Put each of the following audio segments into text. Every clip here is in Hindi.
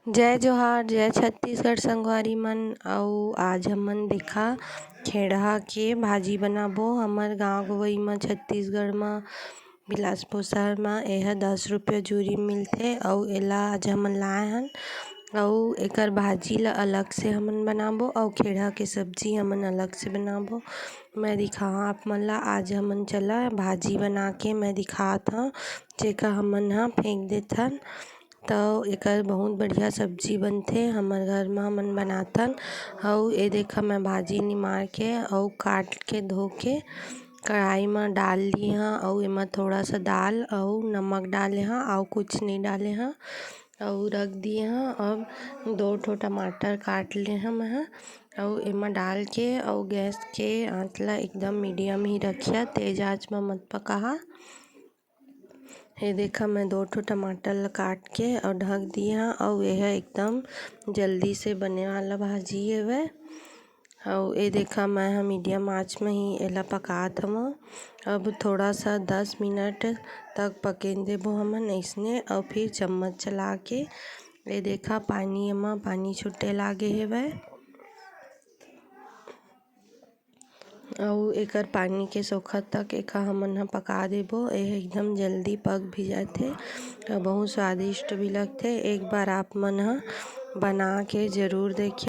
जय जोहार जय छत्तीसगढ़ संगवारी मन। अउ आज हमन देखा खेड़हा के भाजी बनाबो। हमर गाँव गंवई म छत्तीसगढ़ म बिलासपुर शहर म एहा 10 रुपया जूरी मिलथे। अउ एला आज हमन लाए हन अउ एकर भाजी ला अलग से हमन बनाबो अउ खेड़हा के सब्जी हमन अलग से बनाबो। मैं दिखावा आप मन ला। आज हमन चला भाजी बना के मैं दिखात हव जेका हमन ह फेंक देथन तो एकर बहुत बढ़िया सब्जी बनथे। हमर घर म हमन बनाथन। अउ ए देखा मैं भाजी निमार के अउ काट के धो के कढ़ाई म डाल ली हव अउ एमा थोड़ा सा दाल अउ नमक डाले हव अउ कुछ नई डाले हव अउ रख दिए हव। अब 2 ठो टमाटर काट लिए हव मैं अउ एमा डाल के अउ गैस के आँच ला एकदम मीडियम ही रखिया, तेज आँच म मत पकाहा। ये देखा मैं 2 ठो टमाटर ला काट के और ढक दिए हव अउ एहा एकदम जल्दी से बने वाला भाजी हेवय। अउ ए देखा मैं ह मीडियम आँच में ही एला पकात हव। अब थोड़ा सा 10 मिनट तक पकेन देबो हमन अइसने अउ फिर चम्मच चला के ए देखा पानी छूटे लागे हेवय। अउ एकर पानी के सोखत तक एका हमन ह पका देबो। ए एकदम जल्दी पक भी जाथे अउ बहुत स्वादिष्ट भी लगथे। एक बार आप मन ह बना के जरूर देखिए।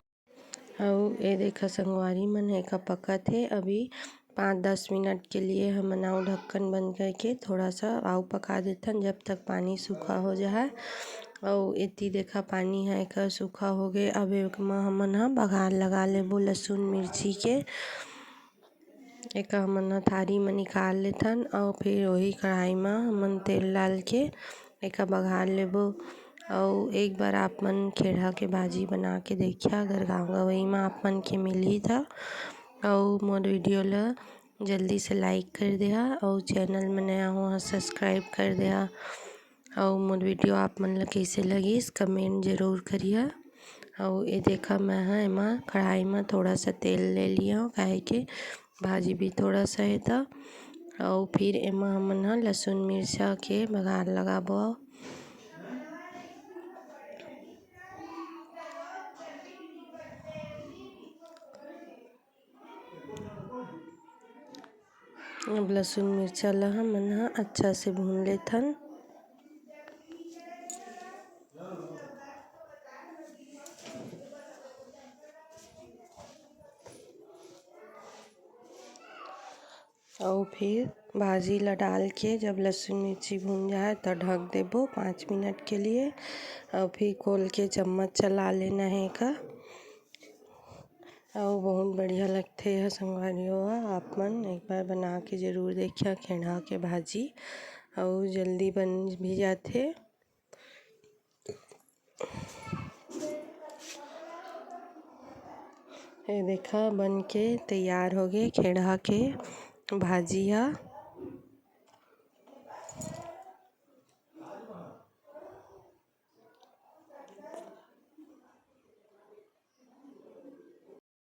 अउ ए देखा संगवारी मन एका पकत हे। अभी 5-10 मिनट के लिए हमन अउ ढक्कन बंद करके थोड़ा सा अउ पका देथन जब तक पानी सूखा हो जाय। अउ एती देखा पानी ह एकर सूखा होगे। अब एमा हमन ह बघार लगा लेबो लसुन मिर्ची के। एका हमन ह थारी म निकाल लेथन अउ फिर वही कढ़ाई म हमन तेल डाल के एका बघार लेबो। अउ एक बार आप मन खेड़हा के भाजी बना के देखिया अगर गाँव गंवई म आप मन के मिलही त। अउ मोर वीडियो ला जल्दी से लाइक कर देहा अउ चैनल में नया हो सब्सक्राइब कर देहा। अउ मोर वीडियो आप मन ला कइसे लगिस कमेंट जरूर करिहा। अउ ए देखा मैं ह एमा कढ़ाई म थोड़ा सा तेल ले लिया हव काहे के भाजी भी थोड़ा सा हे त। अउ फिर एमा हमन ह लसुन मिरचा के बघार लगाबो। अब लसुन मिरचा ला हमन ह अच्छा से भून लेथन। अउ फिर भाजी ला डाल के जब लहसुन मिर्ची भून जाए तो ढक देबो 5 मिनट के लिए। और फिर खोल के चम्मच चला लेना है का। अउ बहुत बढ़िया लगथे यह संगवारी हो। आप मन एक बार बना के जरूर देखिया खेड़हा के भाजी अउ जल्दी बन भी जाथे। ये देखा बन के तैयार हो गए खेड़हा के भाजी ह।